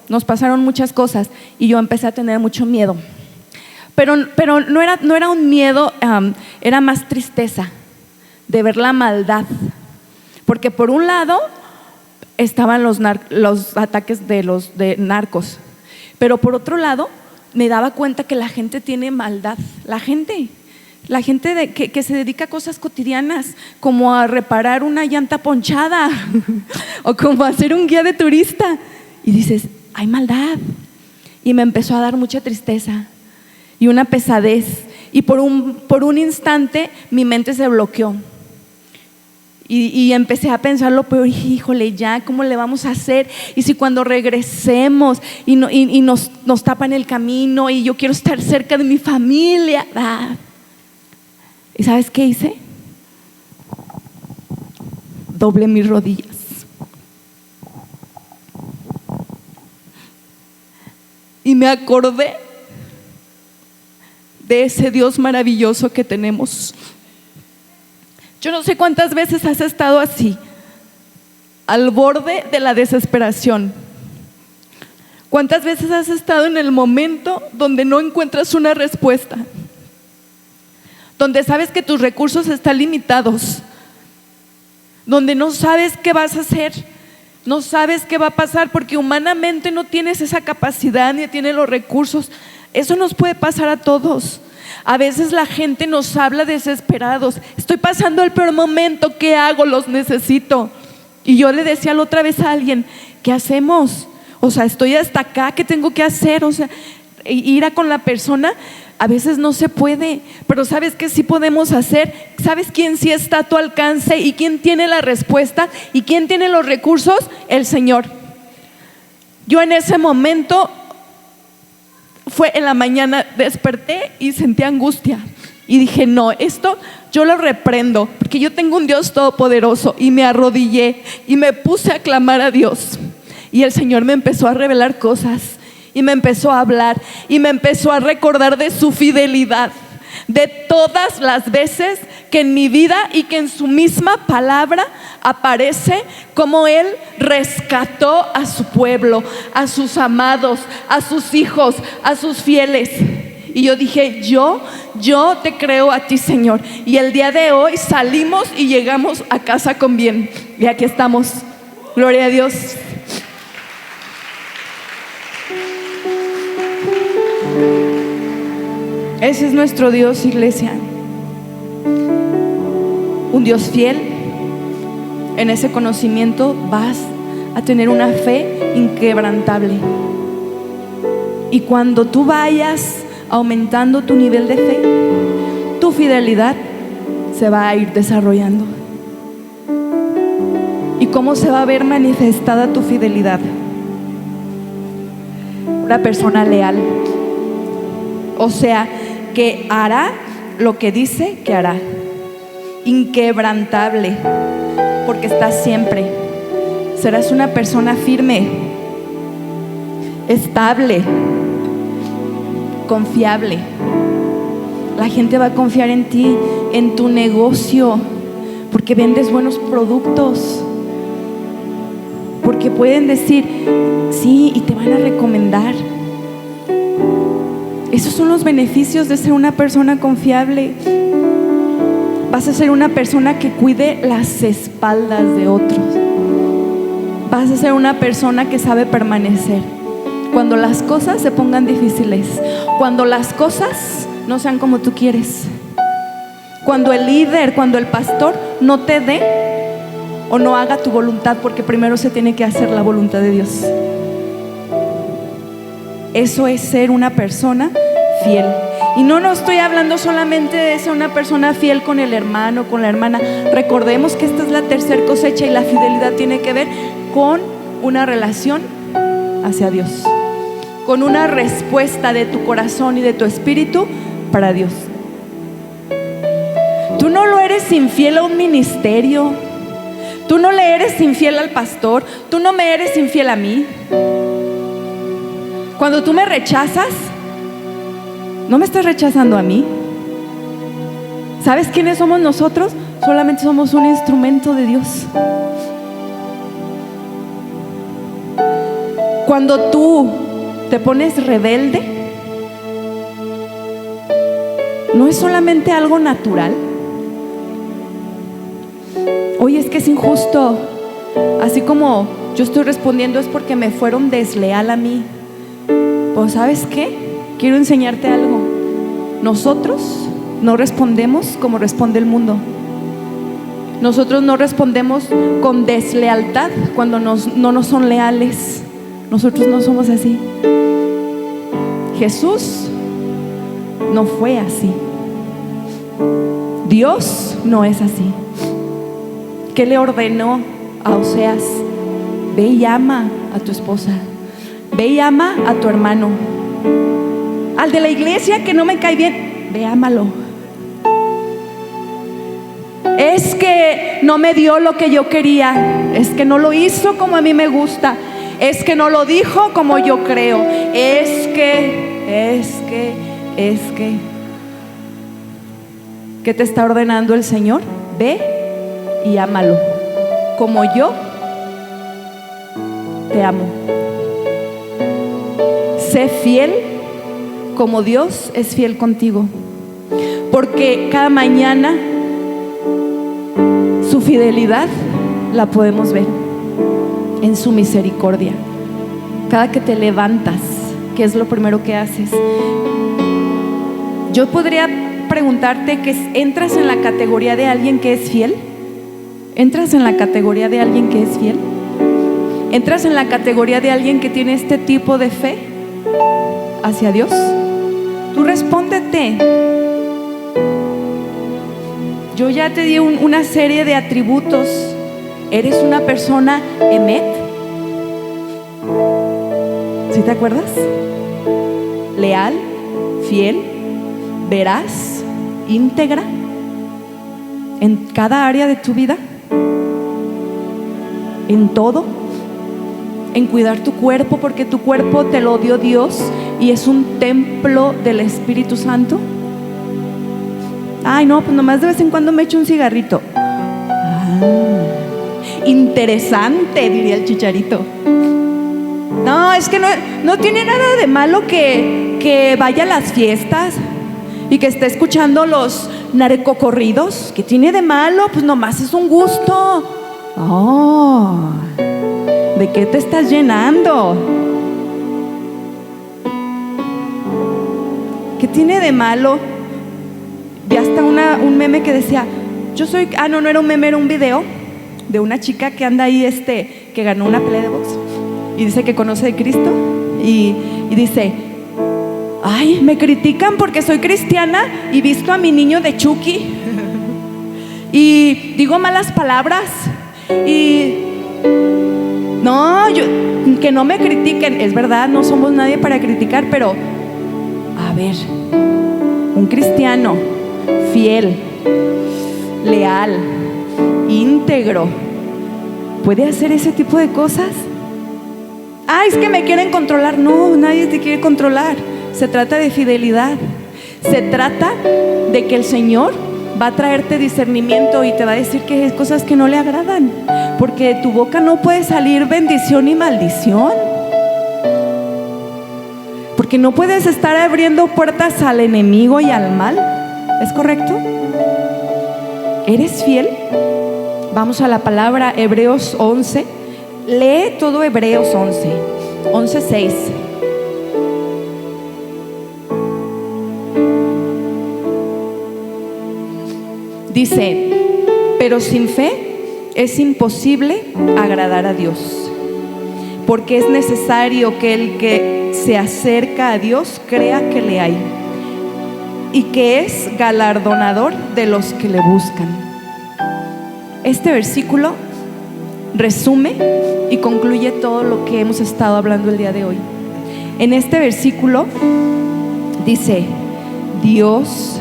nos pasaron muchas cosas y yo empecé a tener mucho miedo. Pero no era un miedo, era más tristeza de ver la maldad. Porque por un lado estaban los ataques de narcos, pero por otro lado me daba cuenta que la gente tiene maldad. La gente que se dedica a cosas cotidianas, como a reparar una llanta ponchada o como a hacer un guía de turista. Y dices, hay maldad. Y me empezó a dar mucha tristeza y una pesadez. Y por un instante mi mente se bloqueó. Y empecé a pensar lo peor, híjole, ya, ¿cómo le vamos a hacer? Y si cuando regresemos y nos tapan el camino y yo quiero estar cerca de mi familia. ¿Y sabes qué hice? Doblé mis rodillas. Y me acordé de ese Dios maravilloso que tenemos. Yo no sé cuántas veces has estado así, al borde de la desesperación. ¿Cuántas veces has estado en el momento donde no encuentras una respuesta? Donde sabes que tus recursos están limitados. Donde no sabes qué vas a hacer. No sabes qué va a pasar porque humanamente no tienes esa capacidad ni tienes los recursos. Eso nos puede pasar a todos. A veces la gente nos habla desesperados. Estoy pasando el peor momento, ¿qué hago? Los necesito. Y yo le decía la otra vez a alguien, ¿qué hacemos? O sea, estoy hasta acá, ¿qué tengo que hacer? O sea, ir a con la persona a veces no se puede, pero ¿sabes qué sí podemos hacer? ¿Sabes quién sí está a tu alcance y quién tiene la respuesta y quién tiene los recursos? El Señor. Yo en ese momento fue en la mañana, desperté y sentí angustia y dije, no, esto yo lo reprendo porque yo tengo un Dios todopoderoso. Y me arrodillé y me puse a clamar a Dios y el Señor me empezó a revelar cosas y me empezó a hablar y me empezó a recordar de su fidelidad, de todas las veces que en mi vida y que en su misma palabra aparece como Él rescató a su pueblo, a sus amados, a sus hijos, a sus fieles. Y yo dije, yo te creo a ti, Señor. Y el día de hoy salimos y llegamos a casa con bien. Y aquí estamos. Gloria a Dios. Ese es nuestro Dios, iglesia. Un Dios fiel. En ese conocimiento vas a tener una fe inquebrantable. Y cuando tú vayas aumentando tu nivel de fe, tu fidelidad se va a ir desarrollando. ¿Y cómo se va a ver manifestada tu fidelidad? Una persona leal. O sea, que hará lo que dice que hará. Inquebrantable, porque estás siempre. Serás una persona firme, estable, confiable. La gente va a confiar en ti, en tu negocio, porque vendes buenos productos, porque pueden decir sí y te van a recomendar. Esos son los beneficios de ser una persona confiable. Vas a ser una persona que cuide las espaldas de otros. Vas a ser una persona que sabe permanecer cuando las cosas se pongan difíciles, cuando las cosas no sean como tú quieres, cuando el líder, cuando el pastor no te dé o no haga tu voluntad, porque primero se tiene que hacer la voluntad de Dios. Eso es ser una persona fiel. Y no estoy hablando solamente de ser una persona fiel con el hermano, con la hermana. Recordemos que esta es la tercera cosecha y la fidelidad tiene que ver con una relación hacia Dios, con una respuesta de tu corazón y de tu espíritu para Dios. Tú no lo eres infiel a un ministerio, tú no le eres infiel al pastor, tú no me eres infiel a mí. Cuando tú me rechazas, ¿No me estás rechazando a mí? ¿Sabes quiénes somos nosotros? Solamente somos un instrumento de Dios. Cuando tú te pones rebelde, no es solamente algo natural. Oye, es que es injusto. Así como yo estoy respondiendo es porque me fueron desleal a mí. Pues ¿sabes qué? Quiero enseñarte algo. Nosotros no respondemos como responde el mundo. Nosotros no respondemos con deslealtad cuando no nos son leales. Nosotros no somos así. Jesús no fue así. Dios no es así. ¿Qué le ordenó a Oseas? Ve y ama a tu esposa. Ve y ama a tu hermano. Al de la iglesia que no me cae bien, ve, ámalo. Es que no me dio lo que yo quería. Es que no lo hizo como a mí me gusta. Es que no lo dijo como yo creo. Es que ¿qué te está ordenando el Señor? Ve y ámalo como yo te amo. Sé fiel como Dios es fiel contigo, porque cada mañana su fidelidad la podemos ver en su misericordia. Cada que te levantas, ¿qué es lo primero que haces? Yo podría preguntarte que ¿entras en la categoría de alguien que es fiel? ¿Entras en la categoría de alguien que es fiel? ¿Entras en la categoría de alguien que tiene este tipo de fe hacia Dios? Tú respóndete. Yo ya te di una serie de atributos. ¿Eres una persona emet? ¿Sí te acuerdas? Leal, fiel, veraz, íntegra en cada área de tu vida, en todo, en cuidar tu cuerpo, porque tu cuerpo te lo dio Dios y es un templo del Espíritu Santo. Ay, no, pues nomás de vez en cuando me echo un cigarrito. Interesante, diría el Chicharito. No, es que no tiene nada de malo que vaya a las fiestas y que esté escuchando los narcocorridos. ¿Qué tiene de malo? Pues nomás es un gusto. Oh, ¿de qué te estás llenando? ¿Qué tiene de malo? Vi hasta un meme que decía, yo soy, no era un meme, era un video de una chica que anda ahí, que ganó una pelea de box y dice que conoce de Cristo y dice, ay, me critican porque soy cristiana y visto a mi niño de Chucky y digo malas palabras y no, que no me critiquen. Es verdad, no somos nadie para criticar, pero a ver, un cristiano fiel, leal, íntegro, ¿puede hacer ese tipo de cosas? Ah, es que me quieren controlar. No, nadie te quiere controlar. Se trata de fidelidad. Se trata de que el Señor va a traerte discernimiento y te va a decir que hay cosas que no le agradan, porque de tu boca no puede salir bendición y maldición, porque no puedes estar abriendo puertas al enemigo y al mal. ¿Es correcto? ¿Eres fiel? Vamos a la palabra Hebreos 11. Lee todo Hebreos 11:6. Dice, pero sin fe es imposible agradar a Dios, porque es necesario que el que se acerca a Dios crea que le hay y que es galardonador de los que le buscan. Este versículo resume y concluye todo lo que hemos estado hablando el día de hoy. En este versículo dice, Dios,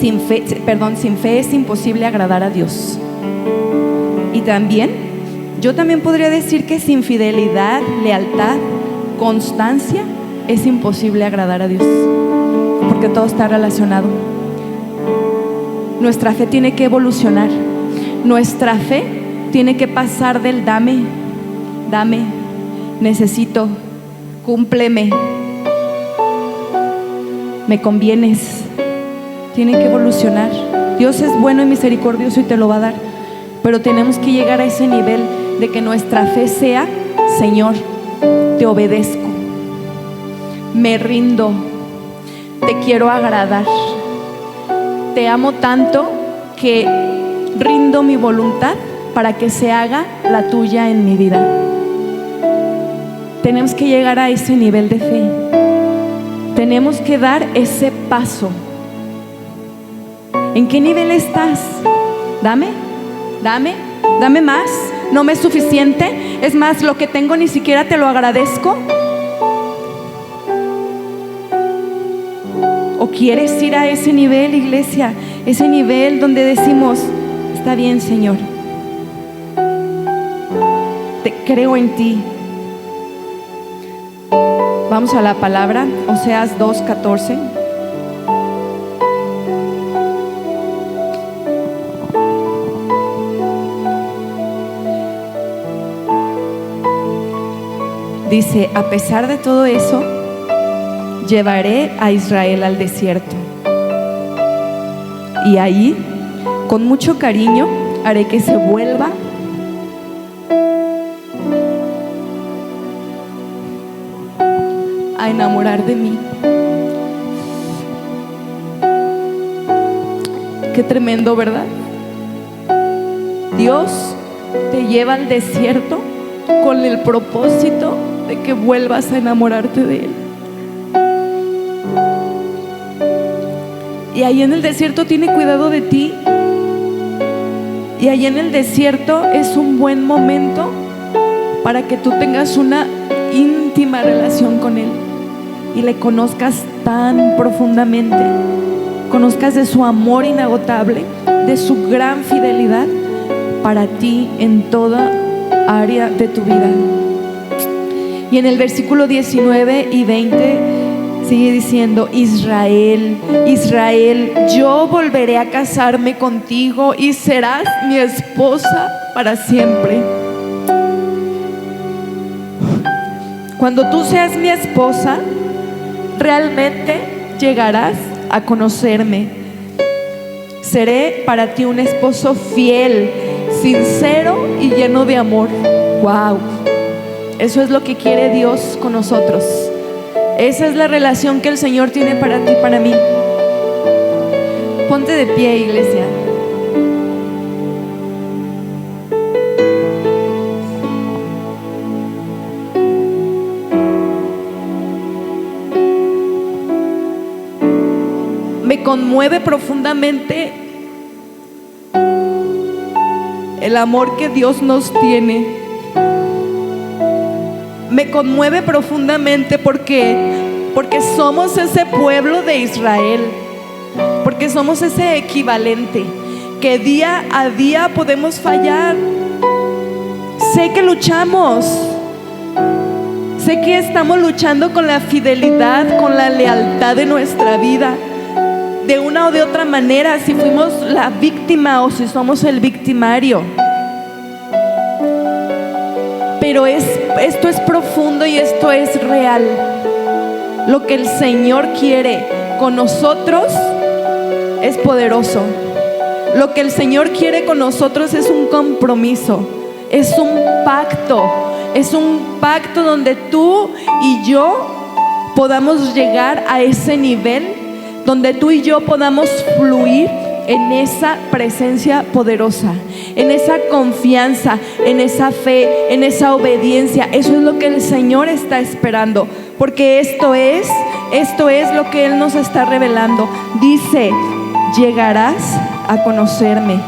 sin fe es imposible agradar a Dios. Y también, yo también podría decir que sin fidelidad, lealtad, constancia, es imposible agradar a Dios, porque todo está relacionado. Nuestra fe tiene que evolucionar. Nuestra fe tiene que pasar del dame, necesito, cúmpleme, me convienes. Tiene que evolucionar. Dios es bueno y misericordioso y te lo va a dar, pero tenemos que llegar a ese nivel de que nuestra fe sea: Señor, te obedezco, me rindo, te quiero agradar, te amo tanto que rindo mi voluntad para que se haga la tuya en mi vida. Tenemos que llegar a ese nivel de fe. Tenemos que dar ese paso. ¿En qué nivel estás? Dame más. No me es suficiente. Es más, lo que tengo ni siquiera te lo agradezco. ¿O quieres ir a ese nivel, iglesia? Ese nivel donde decimos: está bien, Señor, te creo en ti. Vamos a la palabra, Oseas 2:14. Dice: a pesar de todo eso, llevaré a Israel al desierto, y ahí, con mucho cariño, haré que se vuelva a enamorar de mí. Qué tremendo, ¿verdad? Dios te lleva al desierto con el propósito de que vuelvas a enamorarte de Él. Y ahí en el desierto tiene cuidado de ti. Y ahí en el desierto es un buen momento para que tú tengas una íntima relación con Él y le conozcas tan profundamente, conozcas de su amor inagotable, de su gran fidelidad para ti en toda área de tu vida. Y en el versículo 19 y 20 sigue diciendo: Israel, Israel, yo volveré a casarme contigo y serás mi esposa para siempre. Cuando tú seas mi esposa, realmente llegarás a conocerme. Seré para ti un esposo fiel, sincero y lleno de amor. Wow, eso es lo que quiere Dios con nosotros. Esa es la relación que el Señor tiene para ti y para mí. Ponte de pie, iglesia. Me conmueve profundamente el amor que Dios nos tiene. Me conmueve profundamente porque somos ese pueblo de Israel, porque somos ese equivalente que día a día podemos fallar. Sé que luchamos, sé que estamos luchando con la fidelidad, con la lealtad de nuestra vida, de una o de otra manera, si fuimos la víctima o si somos el victimario. Pero esto es profundo y esto es real. Lo que el Señor quiere con nosotros es poderoso. Lo que el Señor quiere con nosotros es un compromiso, es un pacto donde tú y yo podamos llegar a ese nivel, donde tú y yo podamos fluir en esa presencia poderosa, en esa confianza, en esa fe, en esa obediencia. Eso es lo que el Señor está esperando, porque esto es lo que Él nos está revelando. Dice: llegarás a conocerme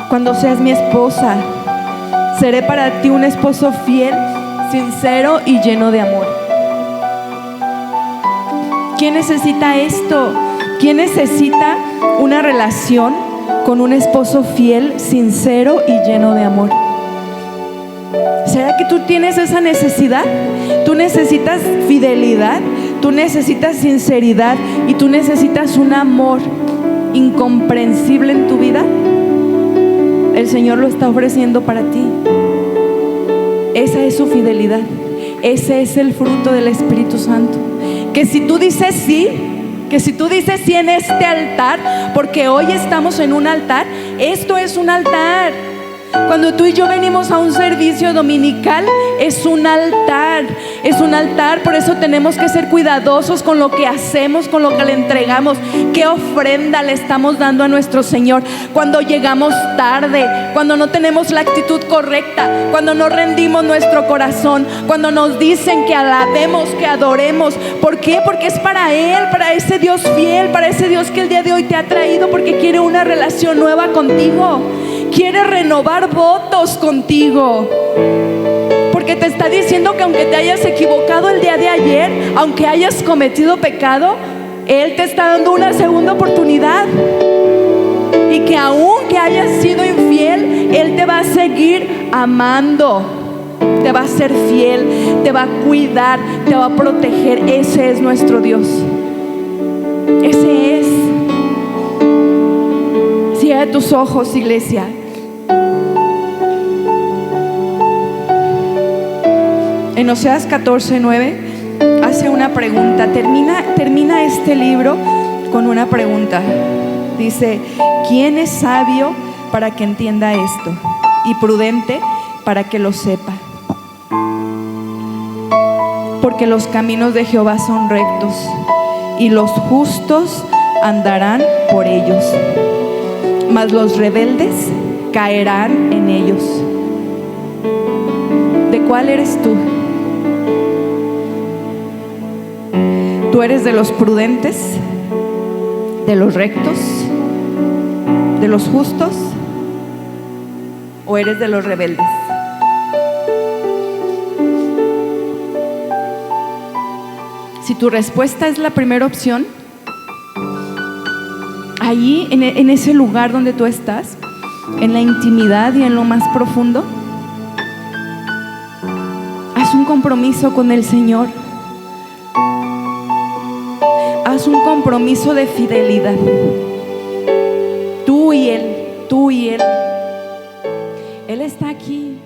cuando seas mi esposa. Seré para ti un esposo fiel, sincero y lleno de amor. ¿Quién necesita esto? ¿Quién necesita una relación con un esposo fiel, sincero y lleno de amor? ¿Será que tú tienes esa necesidad? ¿Tú necesitas fidelidad, tú necesitas sinceridad y tú necesitas un amor incomprensible en tu vida, el Señor lo está ofreciendo para ti. Esa es su fidelidad. Ese es el fruto del Espíritu Santo. Que si tú dices sí, que si tú dices sí en este altar, porque hoy estamos en un altar, esto es un altar. Cuando tú y yo venimos a un servicio dominical, es un altar, es un altar. Por eso tenemos que ser cuidadosos con lo que hacemos, con lo que le entregamos. ¿Qué ofrenda le estamos dando a nuestro Señor? Cuando llegamos tarde, cuando no tenemos la actitud correcta, cuando no rendimos nuestro corazón, cuando nos dicen que alabemos, que adoremos. ¿Por qué? Porque es para Él, para ese Dios fiel, para ese Dios que el día de hoy te ha traído, porque quiere una relación nueva contigo. Quiere renovar votos contigo, porque te está diciendo que aunque te hayas equivocado el día de ayer, aunque hayas cometido pecado, Él te está dando una segunda oportunidad. Y que aunque hayas sido infiel, Él te va a seguir amando, te va a ser fiel, te va a cuidar, te va a proteger. Ese es nuestro Dios. Ese es. Cierra tus ojos, iglesia. En Oseas 14:9 hace una pregunta. Termina este libro con una pregunta. Dice: ¿quién es sabio para que entienda esto? Y prudente para que lo sepa. Porque los caminos de Jehová son rectos, y los justos andarán por ellos, mas los rebeldes caerán en ellos. ¿De cuál eres tú? ¿Tú eres de los prudentes, de los rectos, de los justos, o eres de los rebeldes? Si tu respuesta es la primera opción, allí en ese lugar donde tú estás, en la intimidad y en lo más profundo, haz un compromiso con el Señor. Haz un compromiso de fidelidad. Tú y Él. Él está aquí.